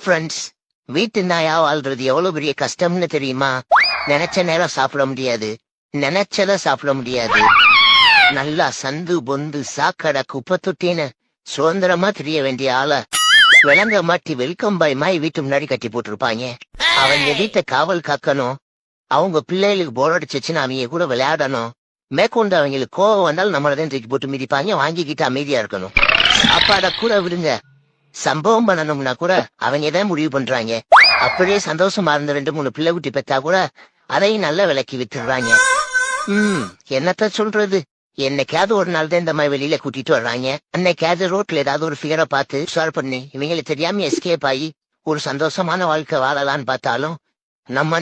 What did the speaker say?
Friends, வீட்டு நாயா வாழ்றது எவ்வளவு பெரிய கஷ்டம்னு தெரியுமா? நினைச்ச நேரம் சாப்பிட முடியாது, நினைச்சத சாப்பிட முடியாது. நல்லா சந்து பொந்து சாக்கடை குப்பை தொட்டின்னு சுதந்திரமா தெரிய வேண்டிய ஆள விலங்க மாட்டி வெல்கம் பாய் மாய் வீட்டு முன்னாடி கட்டி போட்டிருப்பாங்க. அவங்க வீட்டை காவல் காக்கணும். அவங்க பிள்ளைகளுக்கு போர் அடிச்சிச்சுன்னு அவங்க கூட விளையாடணும். மேற்கொண்டு அவங்களுக்கு கோவம் வந்தாலும் நம்மளதான் தூக்கி போட்டு மிதிப்பாங்க. வாங்கிக்கிட்டு அமைதியா இருக்கணும். சாப்பாட கூட விடுங்க, சம்பவம் பண்ணணும்னா கூட அவங்க தான் முடிவு பண்றாங்க. அப்படியே சந்தோஷமா இருந்த 2-3 பிள்ளை குட்டி பெத்தா கூட அதையும் நல்ல விலைக்கு வித்துடுறாங்க. என்னத்த சொல்றது? என்னைக்காவது ஒரு நாள் தான் இந்த மாதிரி வெளியில கூட்டிட்டு வர்றாங்க. அன்னைக்காவது ரோட்ல ஏதாவது ஒரு ஃபிகரை பார்த்து ஷேர் பண்ணி இவங்களுக்கு தெரியாம எஸ்கேப் ஆகி ஒரு சந்தோஷமான வாழ்க்கை வாழலான்னு பார்த்தாலும் நம்ம